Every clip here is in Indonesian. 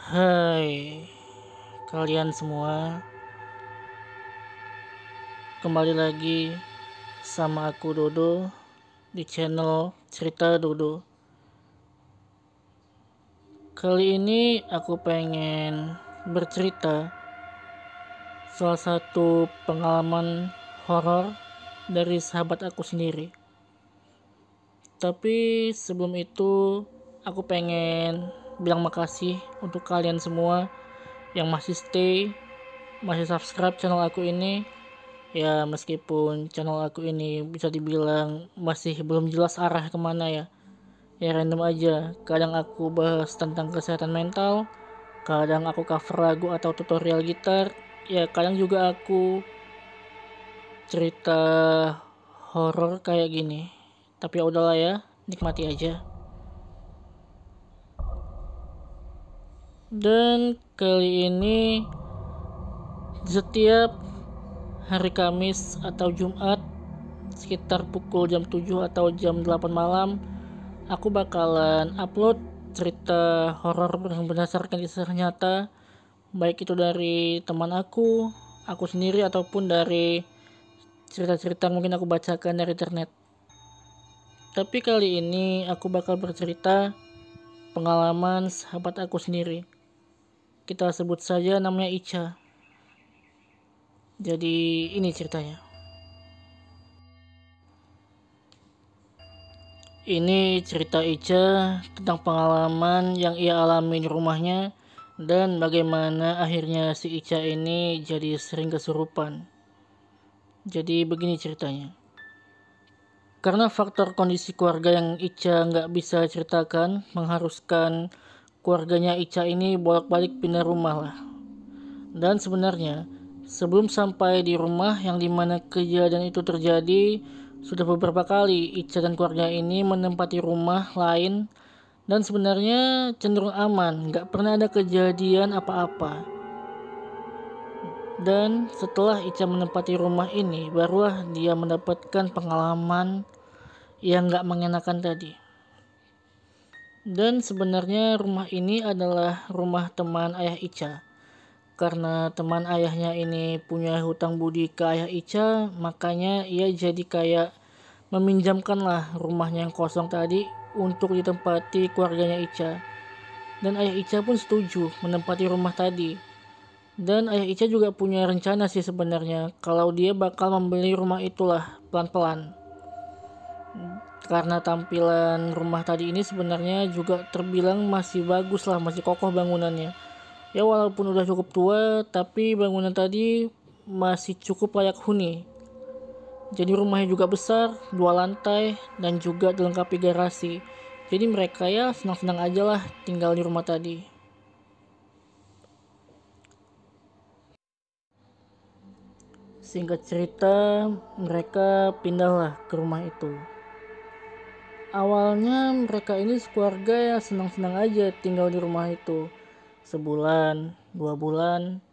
Hai kalian semua, kembali lagi sama aku Dodo di channel Cerita Dodo. Kali ini aku pengen bercerita salah satu pengalaman horor dari sahabat aku sendiri. Tapi sebelum itu aku pengen bilang makasih untuk kalian semua yang masih stay, masih subscribe channel aku ini. Ya meskipun channel aku ini bisa dibilang masih belum jelas arah kemana ya random aja. Kadang aku bahas tentang kesehatan mental, kadang aku cover lagu atau tutorial gitar, ya kadang juga aku cerita horor kayak gini. Tapi ya udahlah ya, nikmati aja. Dan kali ini setiap hari Kamis atau Jumat sekitar pukul jam 7 atau jam 8 malam aku bakalan upload cerita horor yang berdasarkan kisah nyata, baik itu dari teman aku sendiri ataupun dari cerita-cerita mungkin aku bacakan dari internet. Tapi kali ini aku bakal bercerita pengalaman sahabat aku sendiri. Kita sebut saja namanya Ica. Jadi ini ceritanya. Ini cerita Ica tentang pengalaman yang ia alami di rumahnya dan bagaimana akhirnya si Ica ini jadi sering kesurupan. Jadi begini ceritanya. Karena faktor kondisi keluarga yang Ica nggak bisa ceritakan mengharuskan keluarganya Ica ini bolak-balik pindah rumah lah. Dan sebenarnya sebelum sampai di rumah yang dimana kejadian itu terjadi, sudah beberapa kali Ica dan keluarga ini menempati rumah lain dan sebenarnya cenderung aman, nggak pernah ada kejadian apa-apa. Dan setelah Ica menempati rumah ini, barulah dia mendapatkan pengalaman yang nggak mengenakan tadi. Dan sebenarnya rumah ini adalah rumah teman ayah Ica. Karena teman ayahnya ini punya hutang budi ke ayah Ica, makanya ia jadi kayak meminjamkan lah rumahnya yang kosong tadi untuk ditempati keluarganya Ica. Dan ayah Ica pun setuju menempati rumah tadi. Dan ayah Ica juga punya rencana sih sebenarnya kalau dia bakal membeli rumah itulah pelan-pelan. Karena tampilan rumah tadi ini sebenarnya juga terbilang masih bagus lah, masih kokoh bangunannya. Ya walaupun udah cukup tua, tapi bangunan tadi masih cukup layak huni. Jadi rumahnya juga besar, 2 lantai, dan juga dilengkapi garasi. Jadi mereka ya senang-senang aja lah tinggal di rumah tadi. Singkat cerita, mereka pindahlah ke rumah itu. Awalnya mereka ini sekeluarga ya senang-senang aja tinggal di rumah itu. Sebulan, 2 bulan,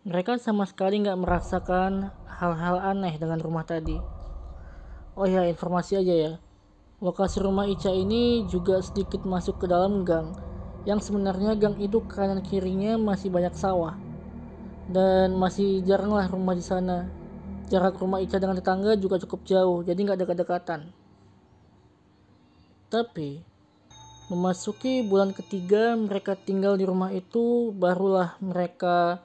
mereka sama sekali nggak merasakan hal-hal aneh dengan rumah tadi. Oh ya, informasi aja ya. Lokasi rumah Ica ini juga sedikit masuk ke dalam gang. Yang sebenarnya gang itu kanan kirinya masih banyak sawah. Dan masih jarang lah rumah di sana. Jarak rumah Ica dengan tetangga juga cukup jauh, jadi nggak dekat-dekatan. Tapi memasuki bulan ketiga mereka tinggal di rumah itu, barulah mereka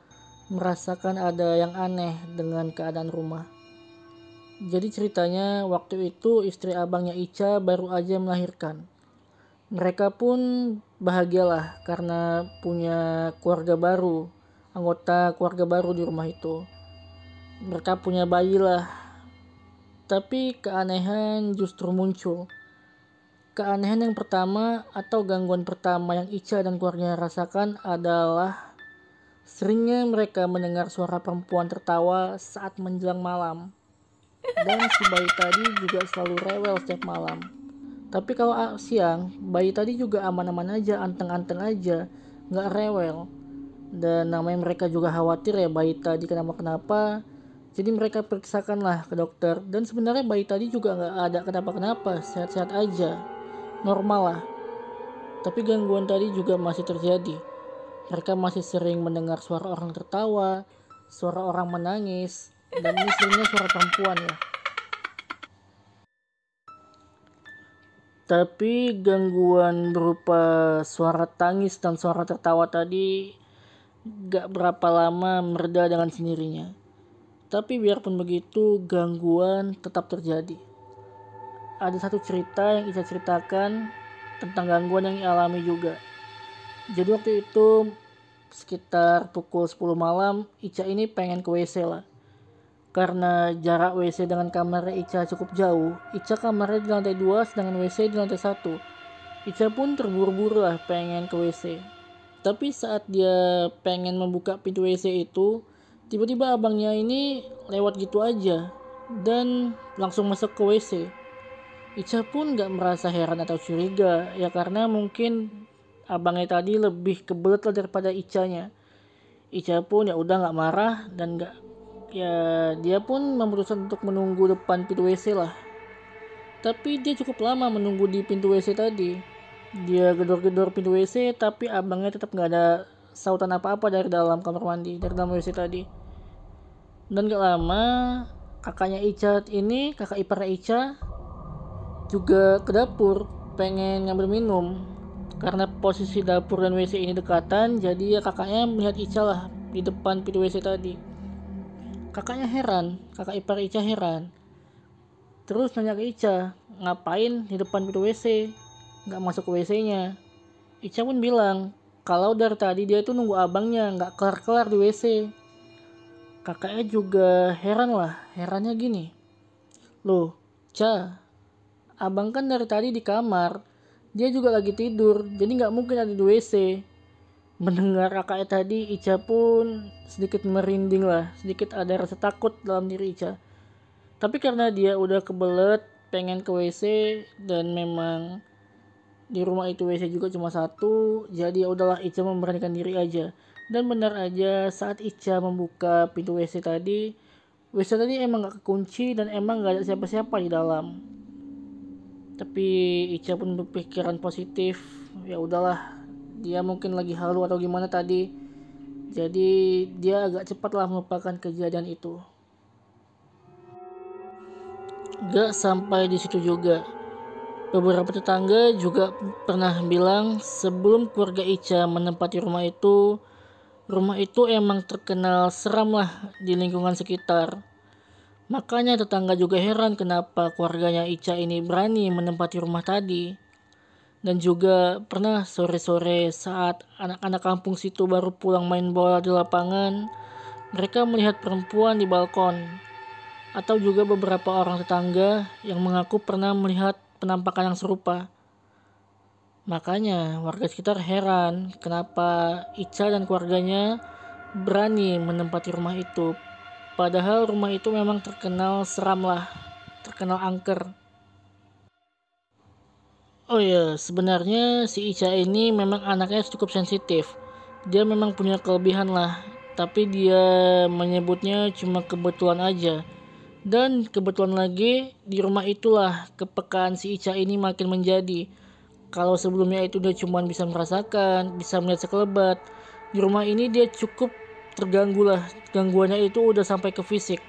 merasakan ada yang aneh dengan keadaan rumah. Jadi ceritanya waktu itu istri abangnya Ica baru aja melahirkan. Mereka pun bahagialah karena punya keluarga baru, anggota keluarga baru di rumah itu. Mereka punya bayi lah. Tapi keanehan justru muncul. Keanehan yang pertama atau gangguan pertama yang Ica dan keluarganya rasakan adalah seringnya mereka mendengar suara perempuan tertawa saat menjelang malam. Dan si bayi tadi juga selalu rewel setiap malam. Tapi kalau siang, bayi tadi juga aman-aman aja, anteng-anteng aja, nggak rewel. Dan namanya mereka juga khawatir ya bayi tadi kenapa-kenapa. Jadi mereka periksakan lah ke dokter. Dan sebenarnya bayi tadi juga nggak ada kenapa-kenapa, sehat-sehat aja. Normal lah. Tapi gangguan tadi juga masih terjadi. Mereka masih sering mendengar suara orang tertawa, suara orang menangis, dan ini seringnya suara perempuan ya. Tapi gangguan berupa suara tangis dan suara tertawa tadi gak berapa lama mereda dengan sendirinya. Tapi biarpun begitu, gangguan tetap terjadi. Ada satu cerita yang Ica ceritakan tentang gangguan yang dialami juga. Jadi waktu itu sekitar pukul 10 malam, Ica ini pengen ke WC lah. Karena jarak WC dengan kamar Ica cukup jauh, Ica kamarnya di lantai 2 sedangkan WC di lantai 1. Ica pun terburu-buru lah pengen ke WC. Tapi saat dia pengen membuka pintu WC itu, tiba-tiba abangnya ini lewat gitu aja dan langsung masuk ke WC. Ica pun gak merasa heran atau curiga, ya karena mungkin abangnya tadi lebih kebelet lah daripada Icanya. Ica pun ya udah gak marah dan dia pun memutuskan untuk menunggu depan pintu WC lah. Tapi dia cukup lama menunggu di pintu WC tadi. Dia gedor-gedor pintu WC tapi abangnya tetap gak ada sautan apa-apa dari dalam kamar mandi, dari dalam WC tadi. Dan gak lama kakaknya Ica ini, kakak ipar Ica juga ke dapur pengen ngambil minum. Karena posisi dapur dan WC ini dekatan, jadi ya kakaknya melihat Ica lah di depan pintu WC tadi. Kakaknya heran, kakak ipar Ica heran. Terus nanya ke Ica, ngapain di depan pintu WC? Gak masuk ke WC-nya. Ica pun bilang, kalau dari tadi dia tuh nunggu abangnya, gak kelar-kelar di WC. Kakaknya juga heran lah, herannya gini. Loh, Ca, abang kan dari tadi di kamar, dia juga lagi tidur, jadi gak mungkin ada di WC. Mendengar kakaknya tadi, Ica pun sedikit merinding lah, sedikit ada rasa takut dalam diri Ica. Tapi karena dia udah kebelet pengen ke WC dan memang di rumah itu WC juga cuma satu, jadi ya udahlah Ica memberanikan diri aja. Dan benar aja saat Ica membuka pintu WC tadi emang gak kekunci dan emang gak ada siapa-siapa di dalam. Tapi Ica pun berpikiran positif, ya udahlah, dia mungkin lagi halu atau gimana tadi. Jadi dia agak cepatlah melupakan kejadian itu. Gak sampai di situ juga. Beberapa tetangga juga pernah bilang sebelum keluarga Ica menempati rumah itu emang terkenal seram lah di lingkungan sekitar. Makanya tetangga juga heran kenapa keluarganya Ica ini berani menempati rumah tadi. Dan juga pernah sore-sore saat anak-anak kampung situ baru pulang main bola di lapangan, mereka melihat perempuan di balkon. Atau juga beberapa orang tetangga yang mengaku pernah melihat penampakan yang serupa. Makanya warga sekitar heran kenapa Ica dan keluarganya berani menempati rumah itu. Padahal rumah itu memang terkenal seram lah, terkenal angker. Oh ya, sebenarnya si Ica ini memang anaknya cukup sensitif. Dia memang punya kelebihan lah, tapi dia menyebutnya cuma kebetulan aja. Dan kebetulan lagi di rumah itulah kepekaan si Ica ini makin menjadi. Kalau sebelumnya itu dia cuma bisa merasakan, bisa melihat sekelebat, di rumah ini dia cukup terganggu lah. Gangguannya itu udah sampai ke fisik.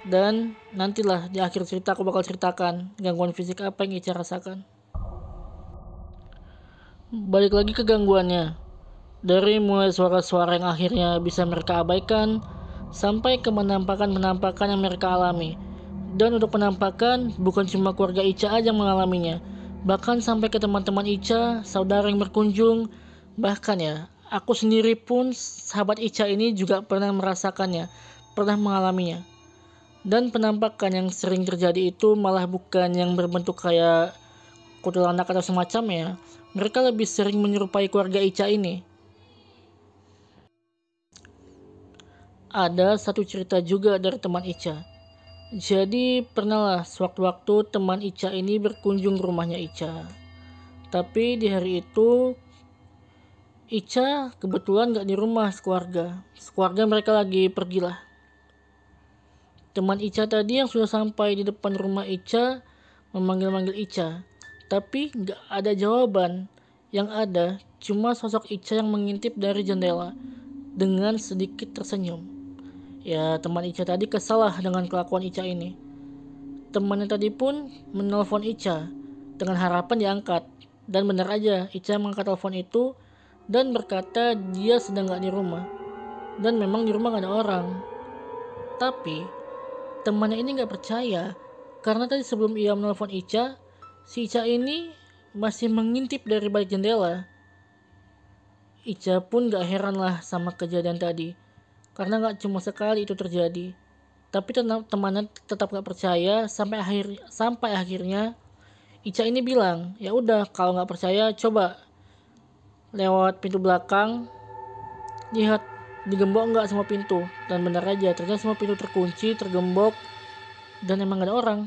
Dan nantilah di akhir cerita aku bakal ceritakan gangguan fisik apa yang Ica rasakan. Balik lagi ke gangguannya. Dari mulai suara-suara yang akhirnya bisa mereka abaikan, sampai ke penampakan-penampakan yang mereka alami. Dan untuk penampakan, bukan cuma keluarga Ica aja yang mengalaminya. Bahkan sampai ke teman-teman Ica, saudara yang berkunjung. Bahkan ya, aku sendiri pun, sahabat Ica ini juga pernah merasakannya, pernah mengalaminya. Dan penampakan yang sering terjadi itu malah bukan yang berbentuk kayak kuntilanak atau semacamnya. Mereka lebih sering menyerupai keluarga Ica ini. Ada satu cerita juga dari teman Ica. Jadi pernahlah sewaktu-waktu teman Ica ini berkunjung ke rumahnya Ica. Tapi di hari itu Ica kebetulan gak di rumah sekeluarga. Sekeluarga mereka lagi pergi lah. Teman Ica tadi yang sudah sampai di depan rumah Ica memanggil-manggil Ica. Tapi gak ada jawaban. Yang ada cuma sosok Ica yang mengintip dari jendela dengan sedikit tersenyum. Ya, teman Ica tadi kesal lah dengan kelakuan Ica ini. Temannya tadi pun menelpon Ica dengan harapan diangkat. Dan benar aja, Ica mengangkat telepon itu dan berkata dia sedang gak di rumah. Dan memang di rumah gak ada orang. Tapi temannya ini gak percaya karena tadi sebelum ia menelpon Ica, si Ica ini masih mengintip dari balik jendela. Ica pun gak heran lah sama kejadian tadi, karena gak cuma sekali itu terjadi. Tapi temannya tetap gak percaya sampai akhirnya Ica ini bilang, ya udah kalau gak percaya coba lewat pintu belakang, lihat digembok nggak semua pintu. Dan benar aja, ternyata semua pintu terkunci, tergembok, dan emang gak ada orang.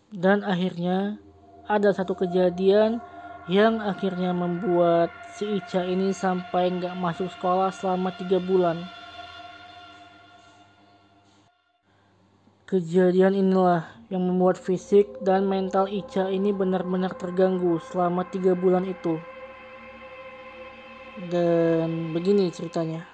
Dan akhirnya ada satu kejadian yang akhirnya membuat si Ica ini sampai nggak masuk sekolah selama 3 bulan. Kejadian inilah yang membuat fisik dan mental Ica ini benar-benar terganggu selama 3 bulan itu. Dan begini ceritanya.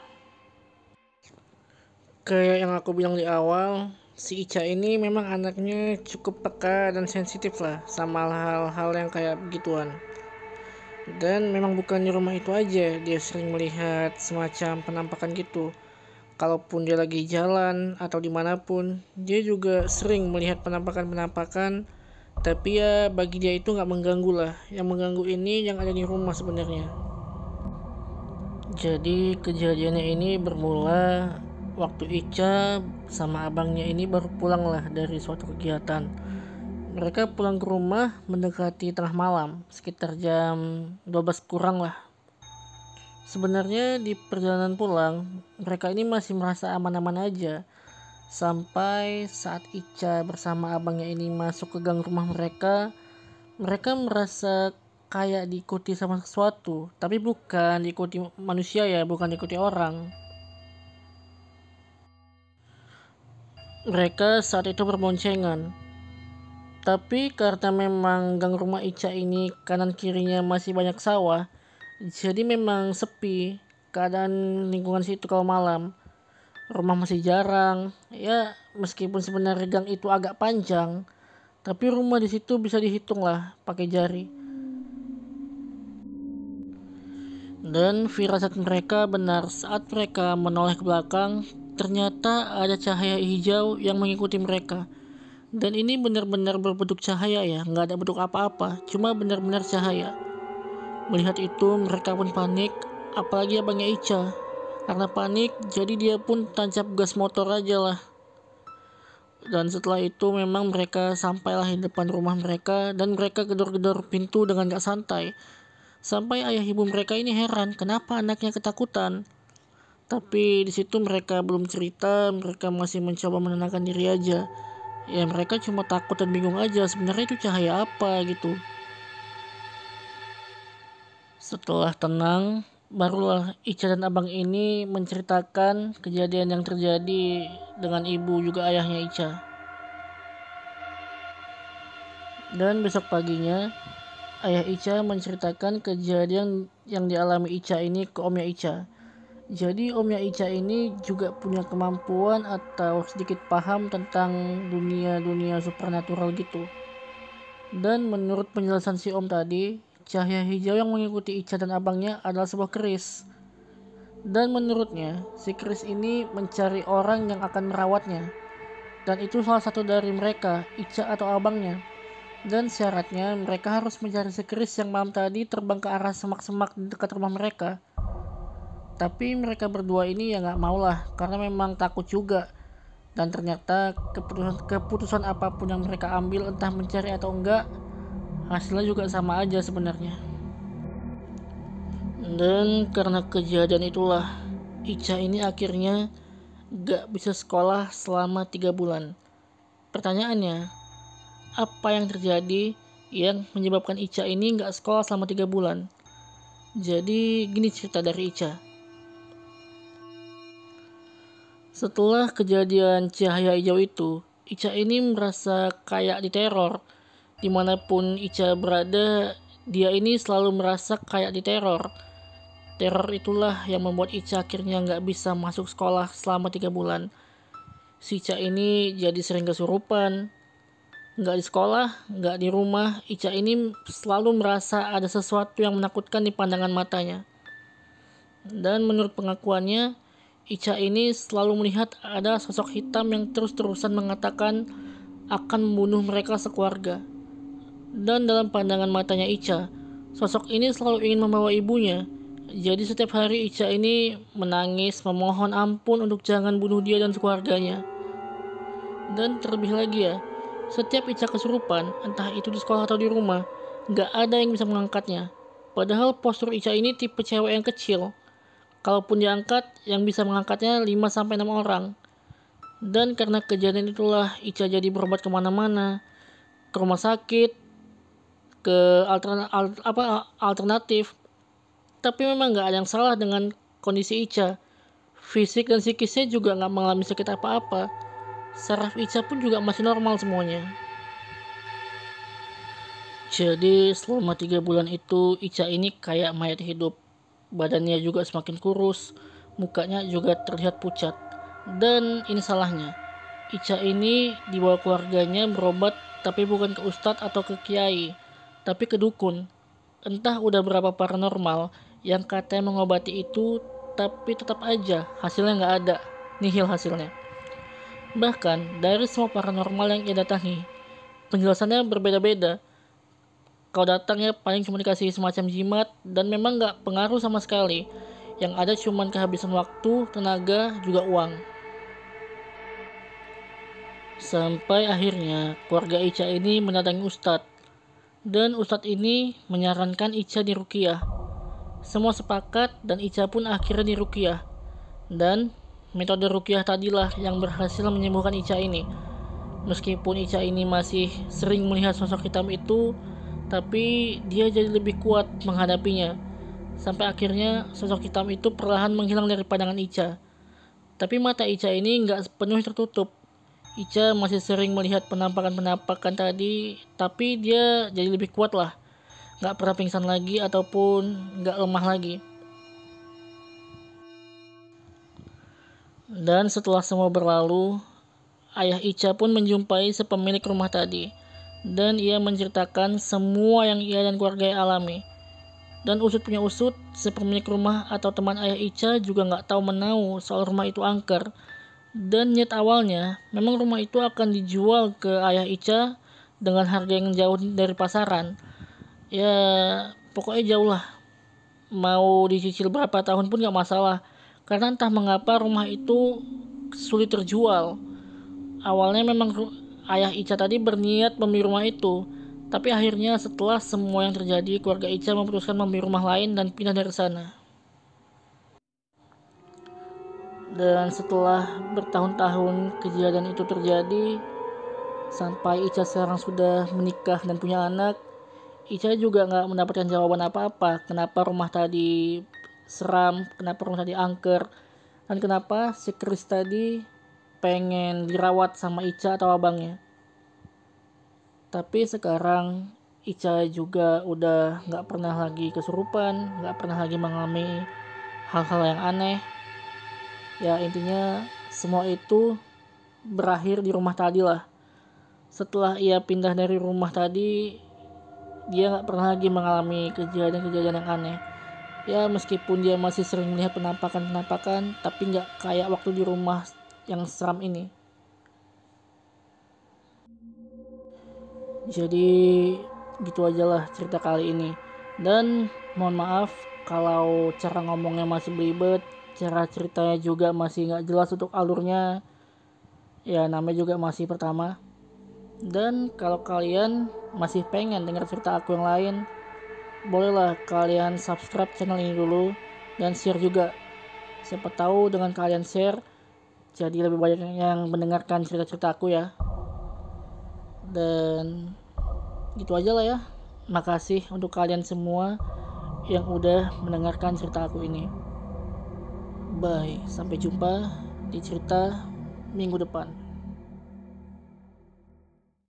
Kayak yang aku bilang di awal, si Ica ini memang anaknya cukup peka dan sensitif lah sama hal-hal yang kayak begituan. Dan memang bukan di rumah itu aja, dia sering melihat semacam penampakan gitu. Kalaupun dia lagi jalan atau dimanapun, dia juga sering melihat penampakan-penampakan. Tapi ya bagi dia itu gak mengganggu lah. Yang mengganggu ini yang ada di rumah sebenarnya. Jadi kejadiannya ini bermula waktu Ica sama abangnya ini baru pulang lah dari suatu kegiatan. Mereka pulang ke rumah mendekati tengah malam, sekitar jam 12 kurang lah. Sebenarnya di perjalanan pulang, mereka ini masih merasa aman-aman aja. Sampai saat Ica bersama abangnya ini masuk ke gang rumah mereka, mereka merasa kayak diikuti sama sesuatu. Tapi bukan diikuti manusia ya, bukan diikuti orang. Mereka saat itu berboncengan. Tapi karena memang gang rumah Ica ini kanan kirinya masih banyak sawah, jadi memang sepi keadaan lingkungan situ kalau malam. Rumah masih jarang, ya meskipun sebenarnya gang itu agak panjang, tapi rumah di situ bisa dihitung lah pakai jari. Dan firasat mereka benar saat mereka menoleh ke belakang, ternyata ada cahaya hijau yang mengikuti mereka. Dan ini benar-benar berbentuk cahaya ya, nggak ada bentuk apa-apa, cuma benar-benar cahaya. Melihat itu mereka pun panik, apalagi abangnya Ica. Karena panik, jadi dia pun tancap gas motor aja lah. Dan setelah itu memang mereka sampailah di depan rumah mereka dan mereka gedor-gedor pintu dengan gak santai. Sampai ayah ibu mereka ini heran, kenapa anaknya ketakutan. Tapi di situ mereka belum cerita, mereka masih mencoba menenangkan diri aja. Ya mereka cuma takut dan bingung aja sebenarnya itu cahaya apa gitu. Setelah tenang, barulah Ica dan abang ini menceritakan kejadian yang terjadi dengan ibu juga ayahnya Ica. Dan besok paginya, ayah Ica menceritakan kejadian yang dialami Ica ini ke omnya Ica. Jadi omnya Ica ini juga punya kemampuan atau sedikit paham tentang dunia supernatural gitu. Dan menurut penjelasan si om tadi, cahaya hijau yang mengikuti Ica dan abangnya adalah sebuah keris. Dan menurutnya, si keris ini mencari orang yang akan merawatnya. Dan itu salah satu dari mereka, Ica atau abangnya. Dan syaratnya mereka harus mencari si keris yang malam tadi terbang ke arah semak-semak di dekat rumah mereka. Tapi mereka berdua ini ya gak mau lah, karena memang takut juga. Dan ternyata keputusan apapun yang mereka ambil, entah mencari atau enggak, hasilnya juga sama aja sebenarnya. Dan karena kejadian itulah, Ica ini akhirnya gak bisa sekolah selama 3 bulan. Pertanyaannya, apa yang terjadi yang menyebabkan Ica ini gak sekolah selama 3 bulan? Jadi gini cerita dari Ica. Setelah kejadian cahaya hijau itu, Ica ini merasa kayak diteror. Dimanapun Ica berada, dia ini selalu merasa kayak diteror. Teror itulah yang membuat Ica akhirnya nggak bisa masuk sekolah selama 3 bulan. Si Ica ini jadi sering kesurupan. Nggak di sekolah, nggak di rumah, Ica ini selalu merasa ada sesuatu yang menakutkan di pandangan matanya. Dan menurut pengakuannya, Ica ini selalu melihat ada sosok hitam yang terus-terusan mengatakan akan membunuh mereka sekeluarga. Dan dalam pandangan matanya Ica, sosok ini selalu ingin membawa ibunya. Jadi setiap hari Ica ini menangis memohon ampun untuk jangan bunuh dia dan keluarganya. Dan terlebih lagi ya, setiap Ica kesurupan, entah itu di sekolah atau di rumah, gak ada yang bisa mengangkatnya. Padahal postur Ica ini tipe cewek yang kecil. Kalaupun diangkat, yang bisa mengangkatnya 5-6 orang. Dan karena kejadian itulah Ica jadi berobat kemana-mana, ke rumah sakit, ke alternatif. Tapi memang gak ada yang salah dengan kondisi Ica. Fisik dan psikisnya juga gak mengalami sakit apa-apa. Saraf Ica pun juga masih normal semuanya. Jadi selama 3 bulan itu Ica ini kayak mayat hidup. Badannya juga semakin kurus, mukanya juga terlihat pucat. Dan ini salahnya, Ica ini dibawa keluarganya berobat, tapi bukan ke ustadz atau ke kiai, tapi ke dukun. Entah udah berapa paranormal yang katanya mengobati itu, tapi tetap aja hasilnya nggak ada, nihil hasilnya. Bahkan dari semua paranormal yang ia datangi, penjelasannya berbeda-beda. Kalau datang ya paling cuma dikasih semacam jimat dan memang nggak pengaruh sama sekali. Yang ada cuman kehabisan waktu, tenaga, juga uang. Sampai akhirnya keluarga Ica ini mendatangi ustadz. Dan ustadz ini menyarankan Ica diruqyah. Semua sepakat dan Ica pun akhirnya diruqyah. Dan metode ruqyah tadilah yang berhasil menyembuhkan Ica ini. Meskipun Ica ini masih sering melihat sosok hitam itu, tapi dia jadi lebih kuat menghadapinya. Sampai akhirnya sosok hitam itu perlahan menghilang dari pandangan Ica. Tapi mata Ica ini nggak sepenuhnya tertutup. Ica masih sering melihat penampakan-penampakan tadi, tapi dia jadi lebih kuat lah. Nggak pernah pingsan lagi ataupun nggak lemah lagi. Dan setelah semua berlalu, ayah Ica pun menjumpai sepemilik rumah tadi. Dan ia menceritakan semua yang ia dan keluarga alami. Dan usut punya usut, sepemilik rumah atau teman ayah Ica juga nggak tahu menau soal rumah itu angker. Dan niat awalnya, memang rumah itu akan dijual ke ayah Ica dengan harga yang jauh dari pasaran. Ya, pokoknya jauh lah. Mau dicicil berapa tahun pun gak masalah. Karena entah mengapa rumah itu sulit terjual. Awalnya memang ayah Ica tadi berniat membeli rumah itu. Tapi akhirnya setelah semua yang terjadi, keluarga Ica memutuskan membeli rumah lain dan pindah dari sana. Dan setelah bertahun-tahun kejadian itu terjadi, sampai Ica sekarang sudah menikah dan punya anak, Ica juga nggak mendapatkan jawaban apa-apa. Kenapa rumah tadi seram, kenapa rumah tadi angker, dan kenapa si Chris tadi pengen dirawat sama Ica atau abangnya. Tapi sekarang Ica juga udah nggak pernah lagi kesurupan, nggak pernah lagi mengalami hal-hal yang aneh. Ya intinya semua itu berakhir di rumah tadi lah. Setelah ia pindah dari rumah tadi, dia gak pernah lagi mengalami kejadian-kejadian yang aneh. Ya meskipun dia masih sering melihat penampakan-penampakan, tapi gak kayak waktu di rumah yang seram ini. Jadi gitu aja lah cerita kali ini. Dan mohon maaf kalau cara ngomongnya masih belibet, cara ceritanya juga masih gak jelas untuk alurnya. Ya namanya juga masih pertama. Dan kalau kalian masih pengen dengar cerita aku yang lain, bolehlah kalian subscribe channel ini dulu dan share juga. Siapa tahu dengan kalian share, jadi lebih banyak yang mendengarkan cerita-cerita aku ya. Dan gitu aja lah ya. Makasih untuk kalian semua yang udah mendengarkan cerita aku ini. Bye, sampai jumpa di cerita minggu depan.